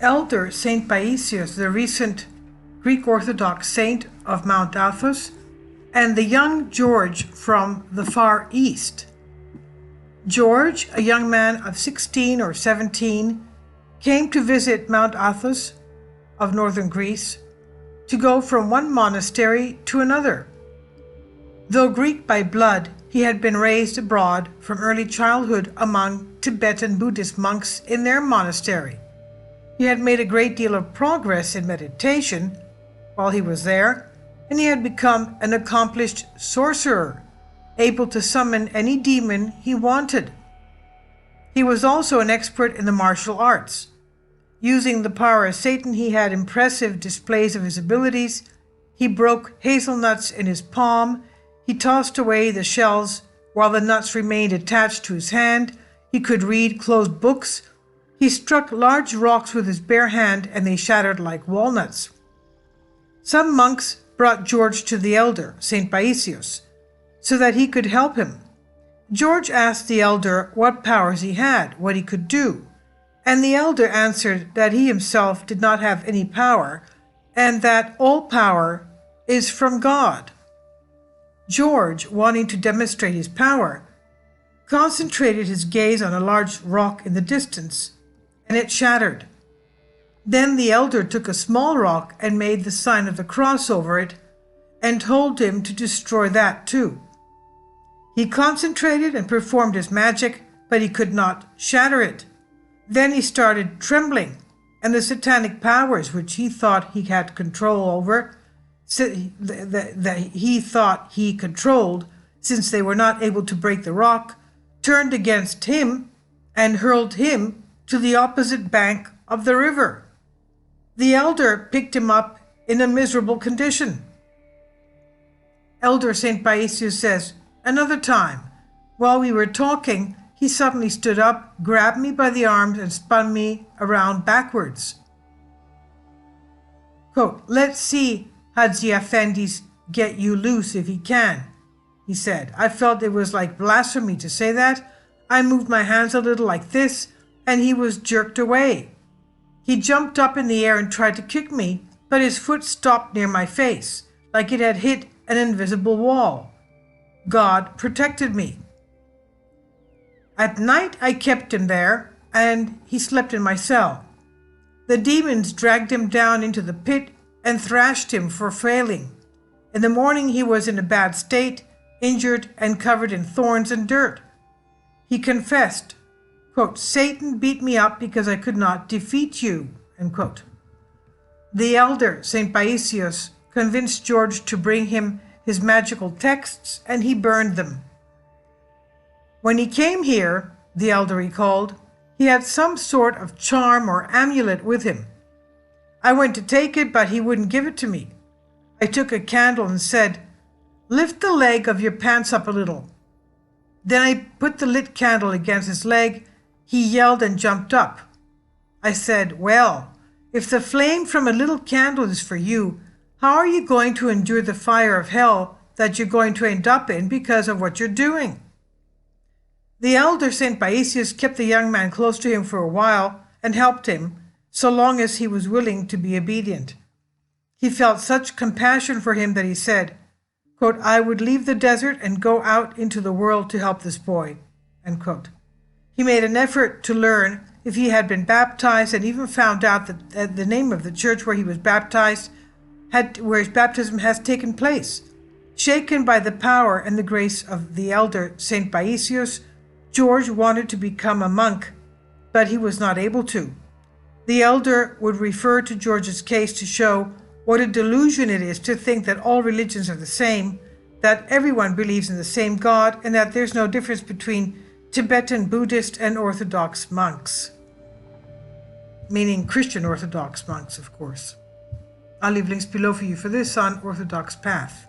Elder Saint Paisios, the recent Greek Orthodox saint of Mount Athos, and the young George from the Far East. George, a young man of 16 or 17, came to visit Mount Athos of northern Greece to go from one monastery to another. Though Greek by blood, he had been raised abroad from early childhood among Tibetan Buddhist monks in their monastery. He had made a great deal of progress in meditation while he was there, and he had become an accomplished sorcerer, able to summon any demon he wanted. He was also an expert in the martial arts. Using the power of Satan, he had impressive displays of his abilities. He broke hazelnuts in his palm. He tossed away the shells while the nuts remained attached to his hand. He could read closed books. He struck large rocks with his bare hand, and they shattered like walnuts. Some monks brought George to the elder, Saint Paisios, so that he could help him. George asked the elder what powers he had, what he could do, and the elder answered that he himself did not have any power, and that all power is from God. George, wanting to demonstrate his power, concentrated his gaze on a large rock in the distance, and it shattered. Then the elder took a small rock and made the sign of the cross over it, and told him to destroy that too. He concentrated and performed his magic, but he could not shatter it. Then he started trembling, and the satanic powers which he thought he had control over, that he thought he controlled, since they were not able to break the rock, turned against him and hurled him to the opposite bank of the river. The elder picked him up in a miserable condition. Elder Saint Paisios says, "Another time, while we were talking, he suddenly stood up, grabbed me by the arms, and spun me around backwards." Quote, "Let's see Hadji Effendi's get you loose if he can," he said. I felt it was like blasphemy to say that. I moved my hands a little like this, and he was jerked away. He jumped up in the air and tried to kick me, but his foot stopped near my face, like it had hit an invisible wall. God protected me. At night I kept him there, and he slept in my cell. The demons dragged him down into the pit and thrashed him for failing. In the morning he was in a bad state, injured and covered in thorns and dirt. He confessed, quote, "Satan beat me up because I could not defeat you," end quote. The elder, Saint Paisios, convinced George to bring him his magical texts, and he burned them. When he came here, the elder recalled, he had some sort of charm or amulet with him. I went to take it, but he wouldn't give it to me. I took a candle and said, "Lift the leg of your pants up a little." Then I put the lit candle against his leg. He yelled and jumped up. I said, "Well, if the flame from a little candle is for you, how are you going to endure the fire of hell that you're going to end up in because of what you're doing?" The elder Saint Paisios kept the young man close to him for a while and helped him, so long as he was willing to be obedient. He felt such compassion for him that he said, quote, "I would leave the desert and go out into the world to help this boy," end quote. He made an effort to learn if he had been baptized, and even found out that the name of the church where he was baptized, where his baptism has taken place. Shaken by the power and the grace of the elder Saint Paisios, George wanted to become a monk, but he was not able to. The elder would refer to George's case to show what a delusion it is to think that all religions are the same, that everyone believes in the same God, and that there's no difference between Tibetan Buddhist and Orthodox monks. Meaning Christian Orthodox monks, of course. I'll leave links below for you for this on Orthodox Path.